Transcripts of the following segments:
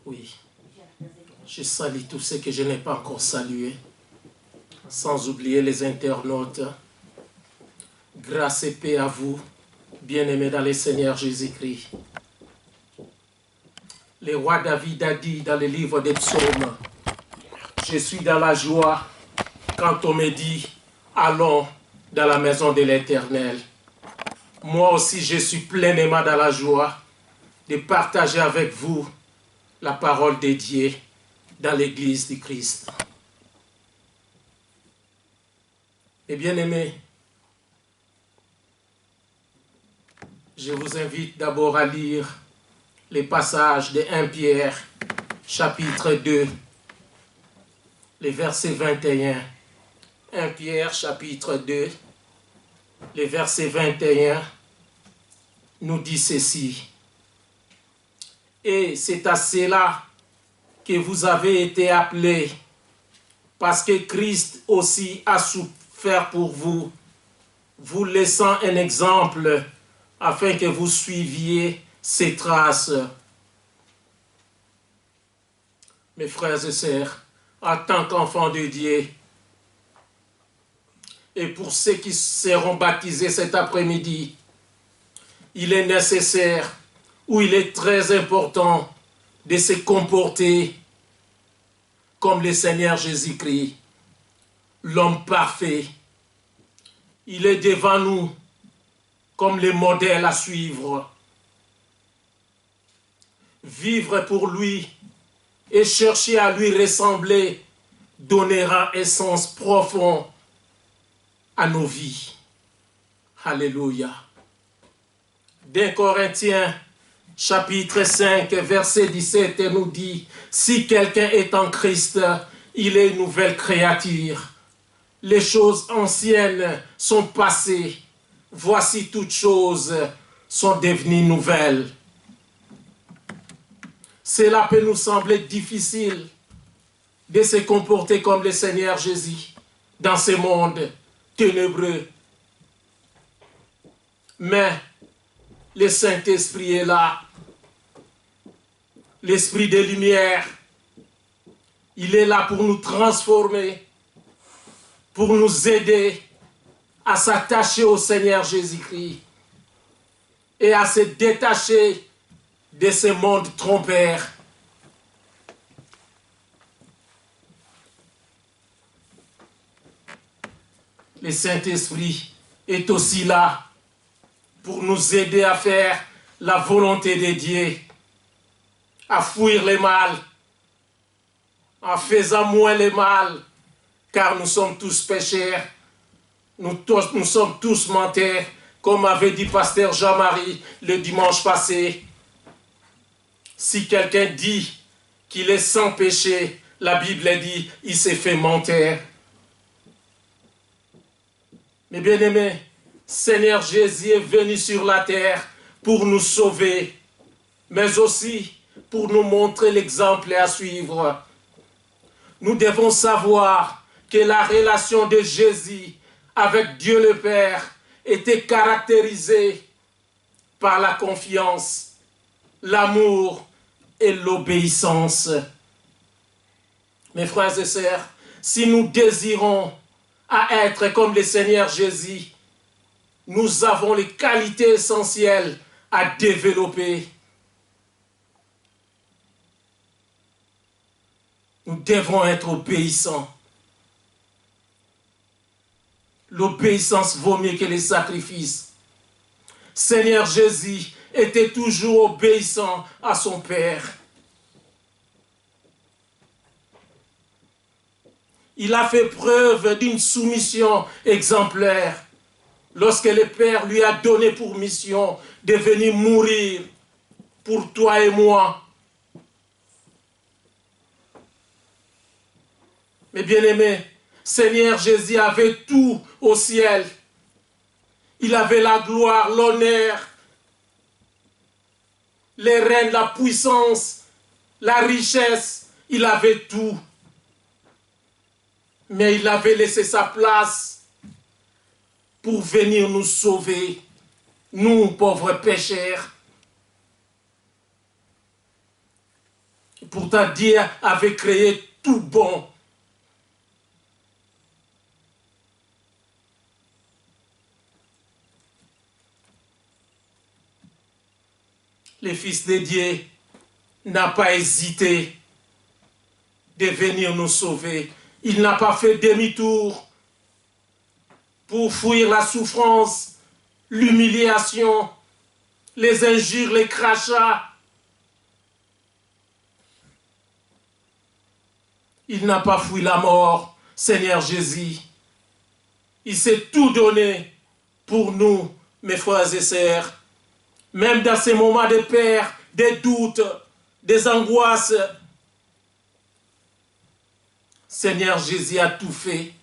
Oui. Je salue tous ceux que je n'ai pas encore salués, sans oublier les internautes. Grâce et paix à vous, bien-aimés dans le Seigneur Jésus-Christ. Le roi David a dit dans le livre des psaumes, « Je suis dans la joie quand on me dit, allons dans la maison de l'Éternel. » Moi aussi, je suis pleinement dans la joie de partager avec vous la parole de Dieu dans l'Église du Christ. Et bien-aimés, je vous invite d'abord à lire les passages de 1 Pierre, chapitre 2, les versets 21. 1 Pierre, chapitre 2, les versets 21, nous dit ceci. Et c'est à cela que vous avez été appelés, parce que Christ aussi a souffert pour vous, vous laissant un exemple, afin que vous suiviez ses traces. Mes frères et sœurs, en tant qu'enfants de Dieu, et pour ceux qui seront baptisés cet après-midi, il est nécessaire, ou il est très important de se comporter comme le Seigneur Jésus-Christ, l'homme parfait. Il est devant nous comme le modèle à suivre. Vivre pour lui et chercher à lui ressembler donnera un sens profond à nos vies. Alléluia. 2 Corinthiens, chapitre 5, verset 17 nous dit, « Si quelqu'un est en Christ, il est une nouvelle créature. Les choses anciennes sont passées. Voici toutes choses sont devenues nouvelles. » Cela peut nous sembler difficile de se comporter comme le Seigneur Jésus dans ce monde ténébreux. Mais le Saint-Esprit est là. L'Esprit de lumière, il est là pour nous transformer, pour nous aider à s'attacher au Seigneur Jésus-Christ et à se détacher de ce monde trompeur. Le Saint-Esprit est aussi là pour nous aider à faire la volonté de Dieu, à fuir le mal, en faisant moins le mal, car nous sommes tous pécheurs, nous sommes tous menteurs, comme avait dit pasteur Jean-Marie le dimanche passé. Si quelqu'un dit qu'il est sans péché, la Bible dit il s'est fait menteur. Mais bien aimés, Seigneur Jésus est venu sur la terre pour nous sauver, mais aussi pour nous montrer l'exemple à suivre. Nous devons savoir que la relation de Jésus avec Dieu le Père était caractérisée par la confiance, l'amour et l'obéissance. Mes frères et sœurs, si nous désirons à être comme le Seigneur Jésus, nous avons les qualités essentielles à développer. Nous devons être obéissants. L'obéissance vaut mieux que les sacrifices. Seigneur Jésus était toujours obéissant à son Père. Il a fait preuve d'une soumission exemplaire lorsque le Père lui a donné pour mission de venir mourir pour toi et moi. Mais bien-aimés, Seigneur Jésus avait tout au ciel. Il avait la gloire, l'honneur, les règnes, la puissance, la richesse. Il avait tout. Mais il avait laissé sa place pour venir nous sauver, nous pauvres pécheurs. Pourtant, Dieu avait créé tout bon. Le Fils de Dieu n'a pas hésité de venir nous sauver. Il n'a pas fait demi-tour pour fuir la souffrance, l'humiliation, les injures, les crachats. Il n'a pas fui la mort, Seigneur Jésus. Il s'est tout donné pour nous, mes frères et sœurs. Même dans ces moments de peur, des doutes, des angoisses, Seigneur Jésus a tout fait.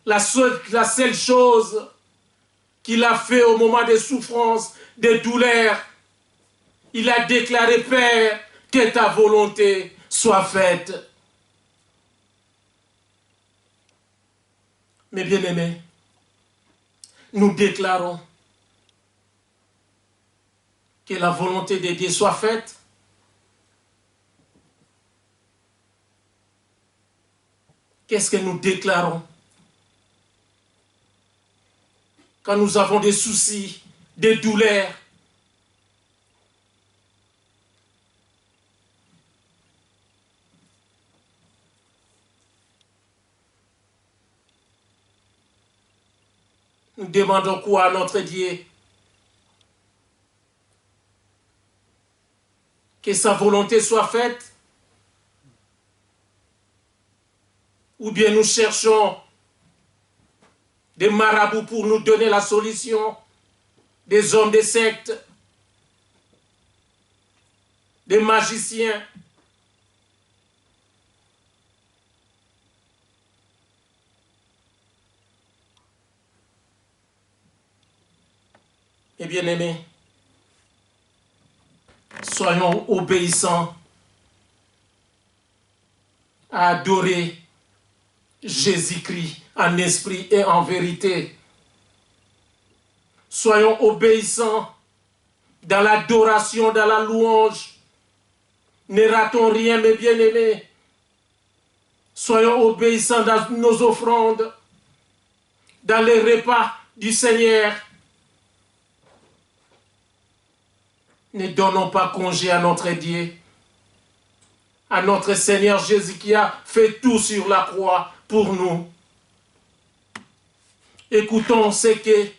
La seule chose qu'il a fait au moment des souffrances, des douleurs, il a déclaré, Père, que ta volonté soit faite. Mes bien-aimés, nous déclarons que la volonté de Dieu soit faite. Qu'est-ce que nous déclarons? Quand nous avons des soucis, des douleurs, nous demandons quoi à notre Dieu? Que sa volonté soit faite? Ou bien nous cherchons des marabouts pour nous donner la solution, des hommes des sectes, des magiciens. Et bien-aimés, soyons obéissants à adorer Jésus-Christ en esprit et en vérité. Soyons obéissants dans l'adoration, dans la louange. Ne ratons rien, mes bien-aimés. Soyons obéissants dans nos offrandes, dans les repas du Seigneur. Ne donnons pas congé à notre Dieu, à notre Seigneur Jésus qui a fait tout sur la croix pour nous. Écoutons ce que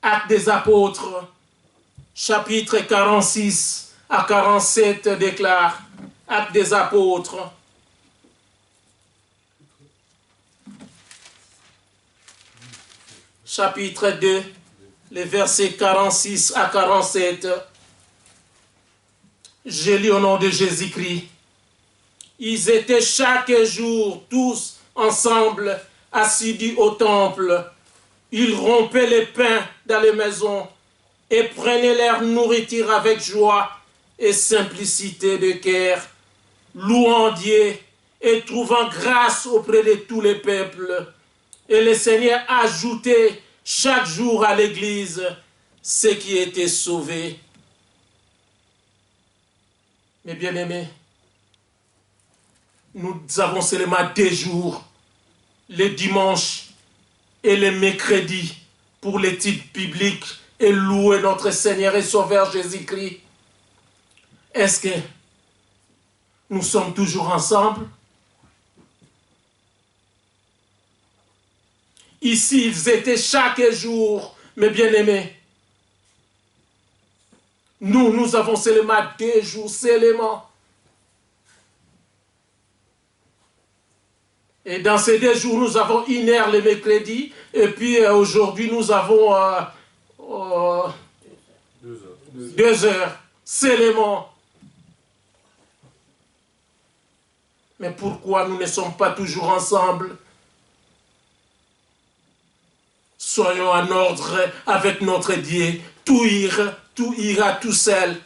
Actes des Apôtres, chapitre 46 à 47 déclare. Actes des Apôtres. Chapitre 2, les versets 46 à 47. Je lis au nom de Jésus-Christ. Ils étaient chaque jour tous ensemble assidus au temple. Ils rompaient les pains dans les maisons et prenaient leur nourriture avec joie et simplicité de cœur, louant Dieu et trouvant grâce auprès de tous les peuples. Et le Seigneur ajoutait chaque jour à l'Église ceux qui étaient sauvés. Mes bien-aimés, nous avons seulement 2 jours, le dimanche et le mercredi, pour l'étude biblique et louer notre Seigneur et Sauveur Jésus-Christ. Est-ce que nous sommes toujours ensemble? Ici, ils étaient chaque jour, mes bien-aimés. Nous avons seulement 2 jours seulement. Et dans ces 2 jours, nous avons 1 heure le mercredi. Et puis aujourd'hui, nous avons 2 heures seulement. Mais pourquoi nous ne sommes pas toujours ensemble? Soyons en ordre avec notre Dieu. Tout ira tout seul.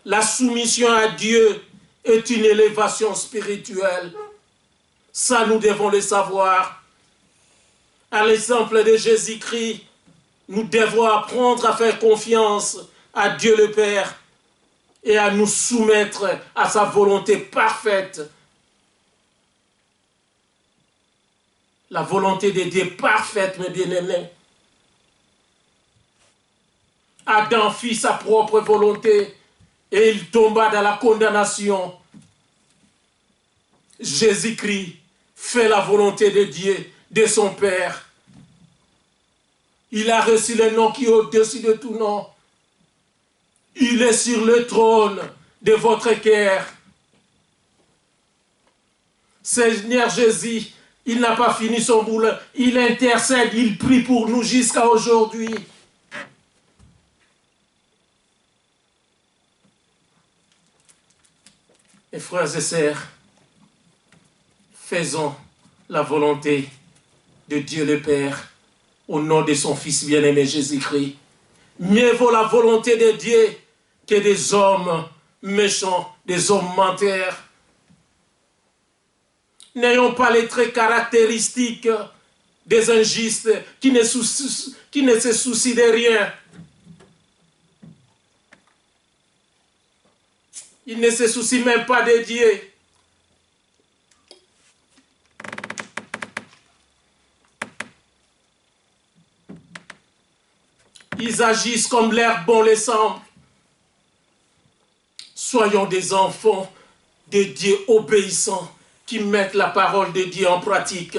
La soumission à Dieu est une élévation spirituelle. Ça, nous devons le savoir. À l'exemple de Jésus-Christ, nous devons apprendre à faire confiance à Dieu le Père et à nous soumettre à sa volonté parfaite. La volonté de Dieu parfaite, mes bien-aimés. Adam fit sa propre volonté et il tomba dans la condamnation. Jésus-Christ fait la volonté de Dieu, de son Père. Il a reçu le nom qui est au-dessus de tout nom. Il est sur le trône de votre cœur. Seigneur Jésus, il n'a pas fini son boulot. Il intercède, il prie pour nous jusqu'à aujourd'hui. Et frères et sœurs, faisons la volonté de Dieu le Père au nom de son Fils bien-aimé Jésus-Christ. Mieux vaut la volonté de Dieu que des hommes méchants, des hommes menteurs. N'ayons pas les traits caractéristiques des injustes qui ne se soucient de rien. Ils ne se soucient même pas de Dieu. Ils agissent comme l'air bon les semble. Soyons des enfants de Dieu obéissants qui mettent la parole de Dieu en pratique.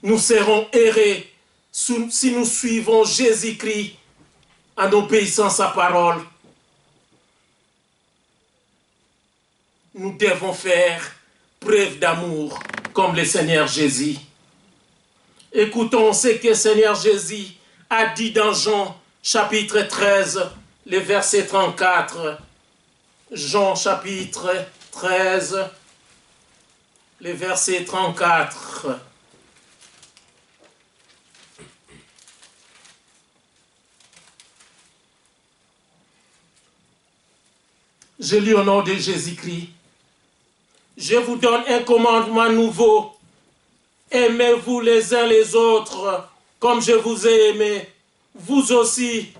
Nous serons errés si nous suivons Jésus-Christ en obéissant sa parole. Nous devons faire preuve d'amour comme le Seigneur Jésus. Écoutons ce que le Seigneur Jésus a dit dans Jean chapitre 13, le verset 34. Jean chapitre 13, le verset 34. Je lis au nom de Jésus-Christ. Je vous donne un commandement nouveau. Aimez-vous les uns les autres comme je vous ai aimé. Vous aussi,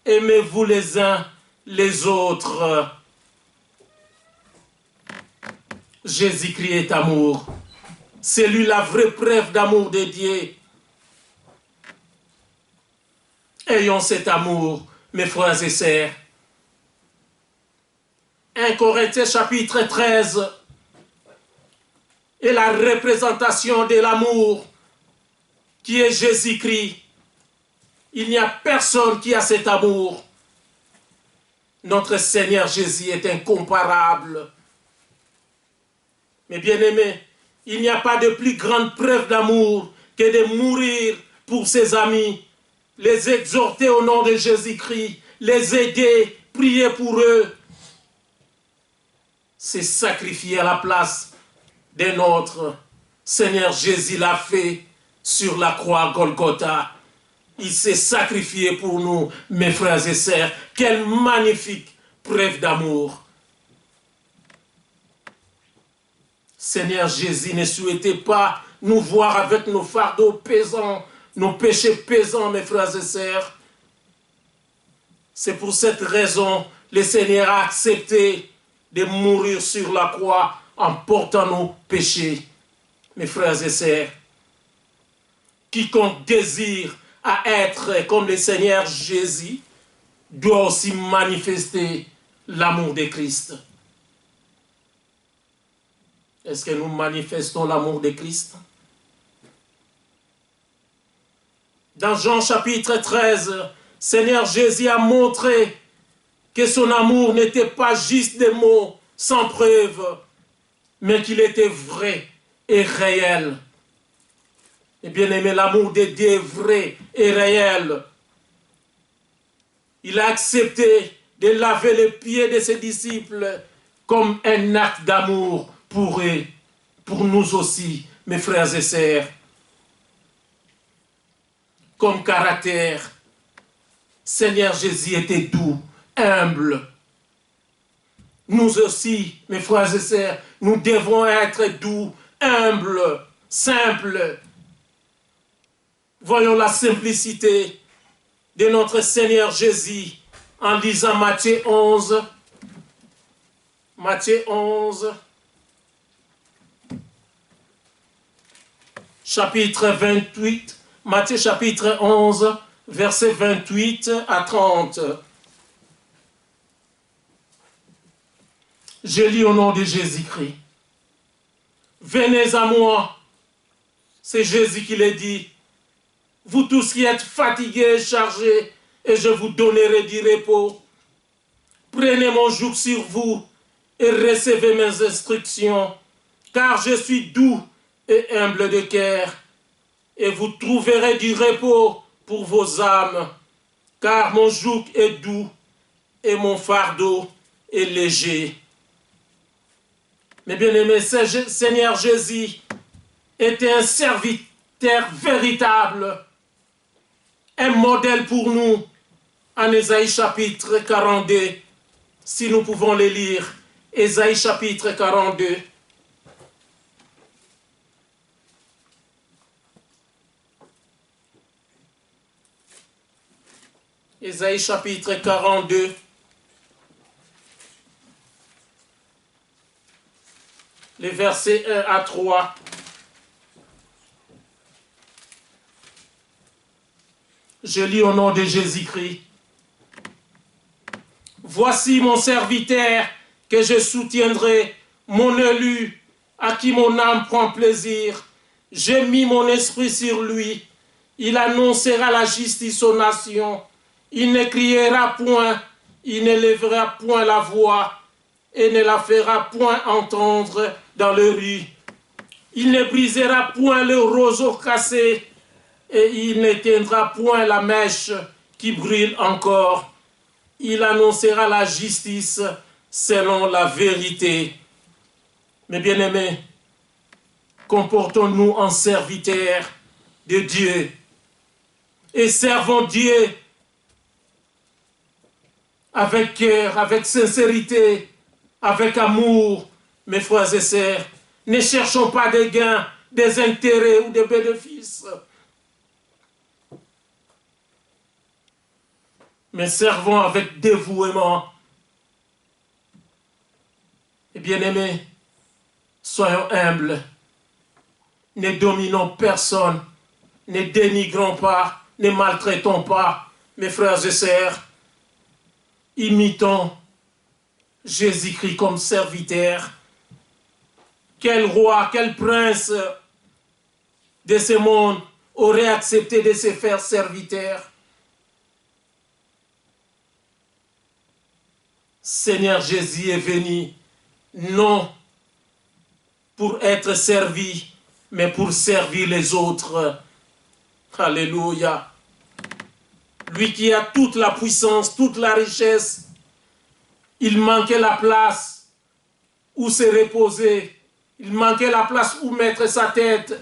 aimez-vous les uns les autres. Jésus-Christ est amour. C'est lui la vraie preuve d'amour de Dieu. Ayons cet amour, mes frères et sœurs. 1 Corinthiens chapitre 13 est la représentation de l'amour qui est Jésus-Christ. Il n'y a personne qui a cet amour. Notre Seigneur Jésus est incomparable. Mais bien-aimés, il n'y a pas de plus grande preuve d'amour que de mourir pour ses amis, les exhorter au nom de Jésus-Christ, les aider, prier pour eux. C'est sacrifier à la place de notre Seigneur Jésus l'a fait sur la croix Golgotha. Il s'est sacrifié pour nous, mes frères et sœurs. Quelle magnifique preuve d'amour. Seigneur Jésus ne souhaitait pas nous voir avec nos fardeaux pesants, nos péchés pesants, mes frères et sœurs. C'est pour cette raison que le Seigneur a accepté de mourir sur la croix en portant nos péchés. Mes frères et sœurs, quiconque désire à être comme le Seigneur Jésus doit aussi manifester l'amour de Christ. Est-ce que nous manifestons l'amour de Christ? Dans Jean chapitre 13, Seigneur Jésus a montré que son amour n'était pas juste des mots sans preuve, mais qu'il était vrai et réel. Et bien aimé, l'amour de Dieu est vrai et réel. Il a accepté de laver les pieds de ses disciples comme un acte d'amour pour eux, pour nous aussi, mes frères et sœurs. Comme caractère, Seigneur Jésus était doux, humble. Nous aussi, mes frères et sœurs, nous devons être doux, humbles, simples. Voyons la simplicité de notre Seigneur Jésus en lisant Matthieu 11. Matthieu 11, chapitre 28. Matthieu chapitre 11, versets 28 à 30. Je lis au nom de Jésus-Christ. Venez à moi. C'est Jésus qui l'a dit. Vous tous qui êtes fatigués et chargés, et je vous donnerai du repos. Prenez mon joug sur vous et recevez mes instructions, car je suis doux et humble de cœur, et vous trouverez du repos pour vos âmes, car mon joug est doux et mon fardeau est léger. Mes bien-aimés, Seigneur Jésus était un serviteur véritable, un modèle pour nous, en Ésaïe chapitre 42, si nous pouvons les lire. Ésaïe chapitre 42. Ésaïe chapitre 42. Les versets 1 à 3. Je lis au nom de Jésus-Christ. Voici mon serviteur que je soutiendrai, mon élu, à qui mon âme prend plaisir. J'ai mis mon esprit sur lui. Il annoncera la justice aux nations. Il ne criera point, il ne lèvera point la voix et ne la fera point entendre dans le rues. Il ne brisera point le roseau cassé et il n'éteindra point la mèche qui brûle encore. Il annoncera la justice selon la vérité. Mes bien-aimés, comportons-nous en serviteurs de Dieu et servons Dieu avec cœur, avec sincérité, avec amour, mes frères et sœurs. Ne cherchons pas des gains, des intérêts ou des bénéfices, mais servons avec dévouement. Et bien-aimés, soyons humbles, ne dominons personne, ne dénigrons pas, ne maltraitons pas, mes frères et sœurs. Imitons Jésus-Christ comme serviteur. Quel roi, quel prince de ce monde aurait accepté de se faire serviteur? Seigneur Jésus est venu, non pour être servi, mais pour servir les autres. Alléluia. Lui qui a toute la puissance, toute la richesse, il manquait la place où se reposer. Il manquait la place où mettre sa tête.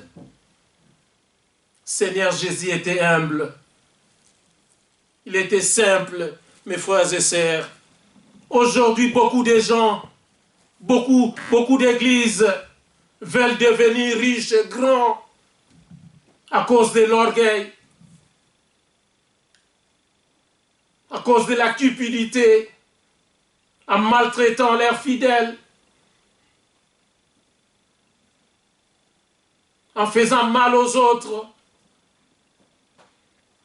Seigneur Jésus était humble. Il était simple, mes frères et sœurs. Aujourd'hui, beaucoup de gens, beaucoup d'églises veulent devenir riches et grands à cause de l'orgueil, à cause de la cupidité, en maltraitant leurs fidèles, en faisant mal aux autres,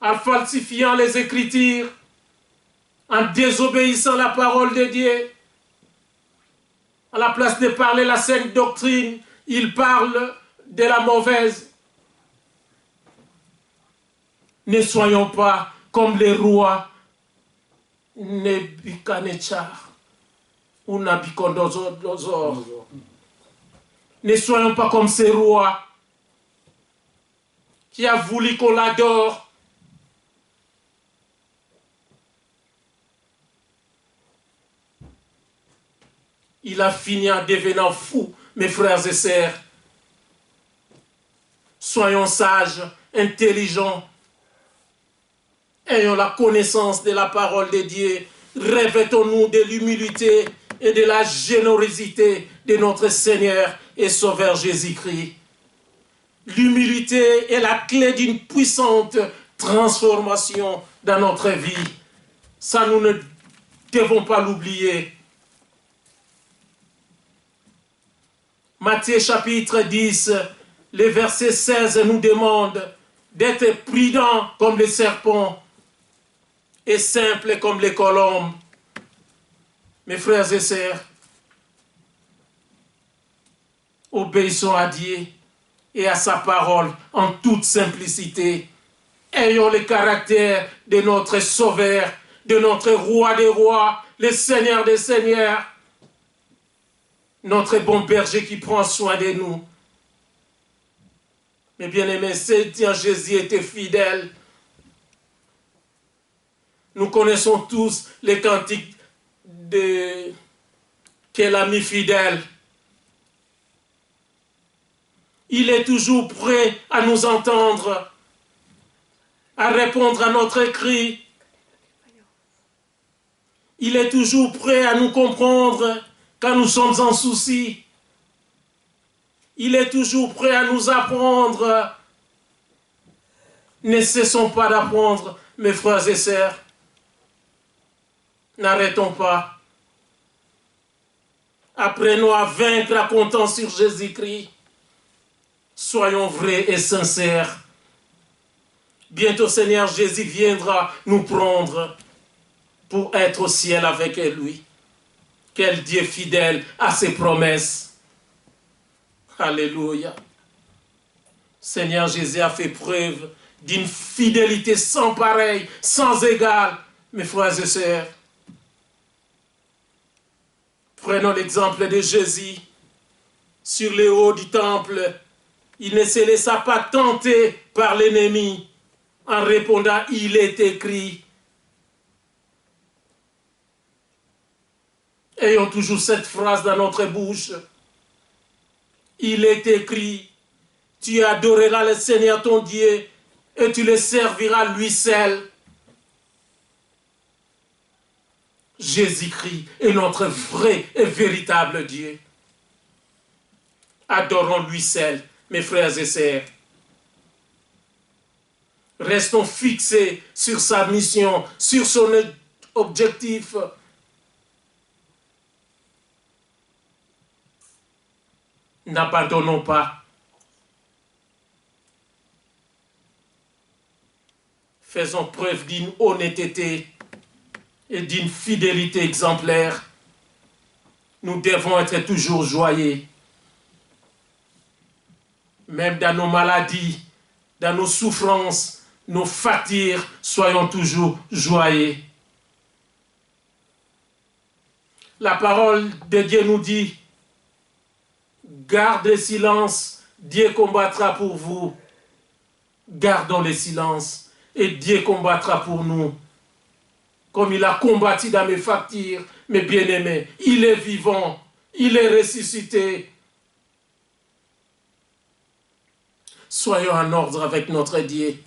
en falsifiant les Écritures, en désobéissant à la parole de Dieu. À la place de parler la sainte doctrine, ils parlent de la mauvaise. Ne soyons pas comme les rois Nebuchadnezzar ou Nabucodonosor. Ne soyons pas comme ces rois qui a voulu qu'on l'adore. Il a fini en devenant fou, mes frères et sœurs. Soyons sages, intelligents. Ayons la connaissance de la parole de Dieu. Revêtons-nous de l'humilité et de la générosité de notre Seigneur et Sauveur Jésus-Christ. L'humilité est la clé d'une puissante transformation dans notre vie. Ça, nous ne devons pas l'oublier. Matthieu chapitre 10, le verset 16 nous demande d'être prudents comme les serpents et simples comme les colombes. Mes frères et sœurs, obéissons à Dieu et à sa parole en toute simplicité. Ayons le caractère de notre Sauveur, de notre Roi des rois, le Seigneur des seigneurs, notre bon berger qui prend soin de nous. Mes bien-aimés, Seigneur Jésus était fidèle. Nous connaissons tous les cantiques quel ami fidèle. Il est toujours prêt à nous entendre, à répondre à notre cri. Il est toujours prêt à nous comprendre quand nous sommes en souci. Il est toujours prêt à nous apprendre. Ne cessons pas d'apprendre, mes frères et sœurs. N'arrêtons pas. Apprenons à vaincre à comptant sur Jésus-Christ. Soyons vrais et sincères. Bientôt, Seigneur Jésus viendra nous prendre pour être au ciel avec lui. Quel Dieu fidèle à ses promesses. Alléluia. Seigneur Jésus a fait preuve d'une fidélité sans pareil, sans égal, mes frères et sœurs. Prenons l'exemple de Jésus. Sur les hauts du temple, il ne se laissa pas tenter par l'ennemi. En répondant, il est écrit. Ayons toujours cette phrase dans notre bouche. Il est écrit, tu adoreras le Seigneur ton Dieu et tu le serviras lui seul. Jésus-Christ est notre vrai et véritable Dieu. Adorons lui seul, mes frères et sœurs. Restons fixés sur sa mission, sur son objectif. N'abandonnons pas. Faisons preuve d'une honnêteté et d'une fidélité exemplaire. Nous devons être toujours joyeux. Même dans nos maladies, dans nos souffrances, nos fatigues, soyons toujours joyeux. La parole de Dieu nous dit, garde le silence, Dieu combattra pour vous. Gardons le silence et Dieu combattra pour nous. Comme il a combattu dans mes factures, mes bien-aimés, il est vivant, il est ressuscité. Soyons en ordre avec notre Dieu.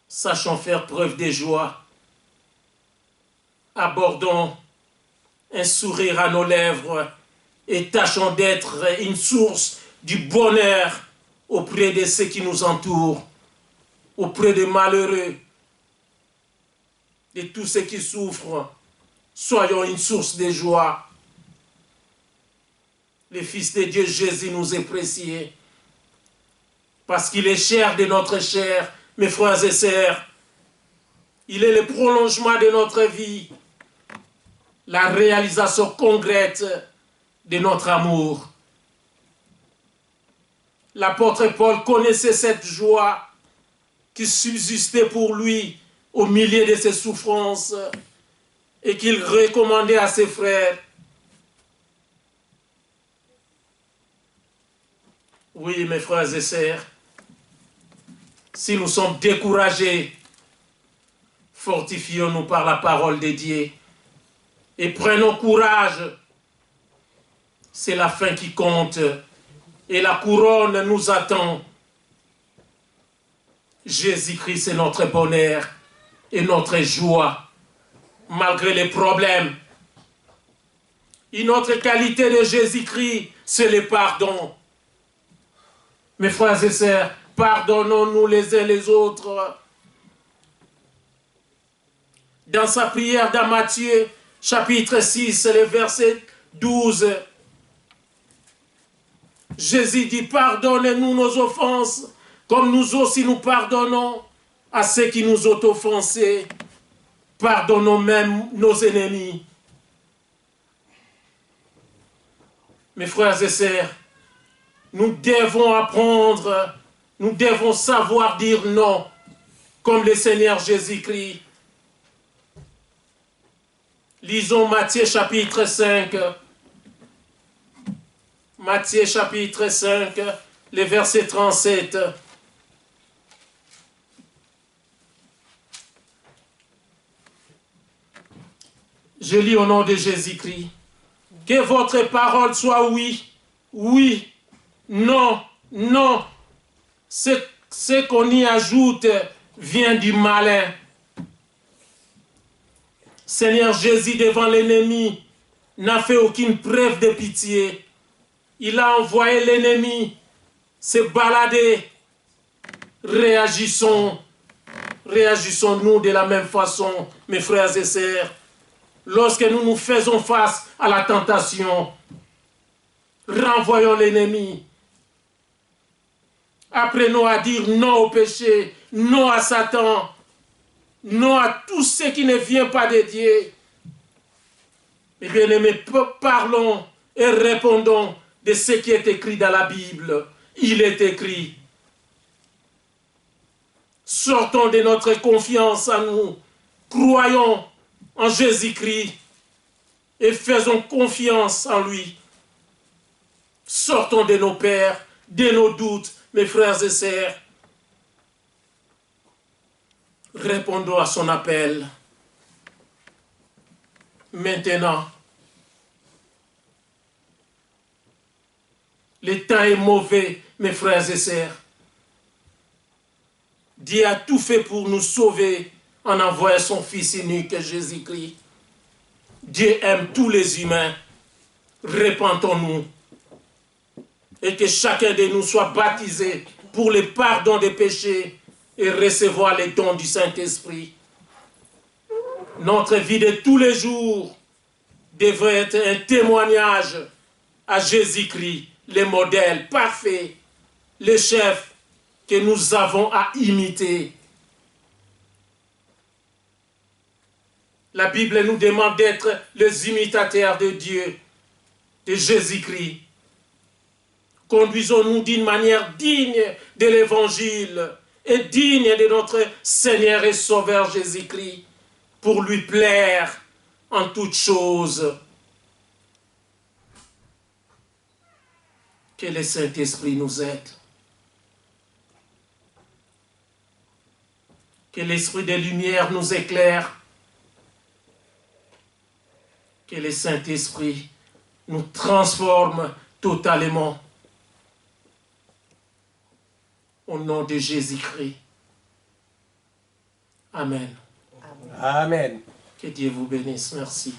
Sachons faire preuve de joie. Abordons un sourire à nos lèvres et tâchons d'être une source du bonheur auprès de ceux qui nous entourent, auprès des malheureux, de tous ceux qui souffrent. Soyons une source de joie. Le Fils de Dieu Jésus nous est précieux parce qu'il est chair de notre chair, mes frères et sœurs. Il est le prolongement de notre vie, la réalisation concrète de notre amour. L'apôtre Paul connaissait cette joie qui subsistait pour lui au milieu de ses souffrances et qu'il recommandait à ses frères. Oui, mes frères et sœurs, si nous sommes découragés, fortifions-nous par la parole de Dieu et prenons courage. C'est la fin qui compte et la couronne nous attend. Jésus-Christ est notre bonheur et notre joie, malgré les problèmes. Une autre qualité de Jésus-Christ, c'est le pardon. Mes frères et sœurs, pardonnons-nous les uns les autres. Dans sa prière dans Matthieu, chapitre 6, le verset 12, Jésus dit, pardonnez-nous nos offenses, comme nous aussi nous pardonnons à ceux qui nous ont offensés. Pardonnons même nos ennemis. Mes frères et sœurs, nous devons apprendre, nous devons savoir dire non, comme le Seigneur Jésus-Christ. Lisons Matthieu chapitre 5. Matthieu chapitre 5, le verset 37. Je lis au nom de Jésus-Christ. Que votre parole soit oui, oui, non, non. Ce qu'on y ajoute vient du malin. Seigneur Jésus, devant l'ennemi, n'a fait aucune preuve de pitié. Il a envoyé l'ennemi se balader. Réagissons-nous de la même façon, mes frères et sœurs. Lorsque nous nous faisons face à la tentation, renvoyons l'ennemi. Apprenons à dire non au péché, non à Satan, non à tout ce qui ne vient pas de Dieu. Mes bien-aimés, parlons et répondons de ce qui est écrit dans la Bible. Il est écrit. Sortons de notre confiance en nous. Croyons en Jésus-Christ et faisons confiance en lui. Sortons de nos peurs, de nos doutes, mes frères et sœurs. Répondons à son appel. Maintenant, le temps est mauvais, mes frères et sœurs. Dieu a tout fait pour nous sauver en envoyant son Fils unique, Jésus-Christ. Dieu aime tous les humains. Repentons-nous. Et que chacun de nous soit baptisé pour le pardon des péchés et recevoir les dons du Saint-Esprit. Notre vie de tous les jours devrait être un témoignage à Jésus-Christ, le modèle parfait, le chef que nous avons à imiter. La Bible nous demande d'être les imitateurs de Dieu, de Jésus-Christ. Conduisons-nous d'une manière digne de l'Évangile et digne de notre Seigneur et Sauveur Jésus-Christ pour lui plaire en toutes choses. Que le Saint-Esprit nous aide. Que l'Esprit de lumière nous éclaire. Que le Saint-Esprit nous transforme totalement. Au nom de Jésus-Christ. Amen. Amen. Que Dieu vous bénisse. Merci.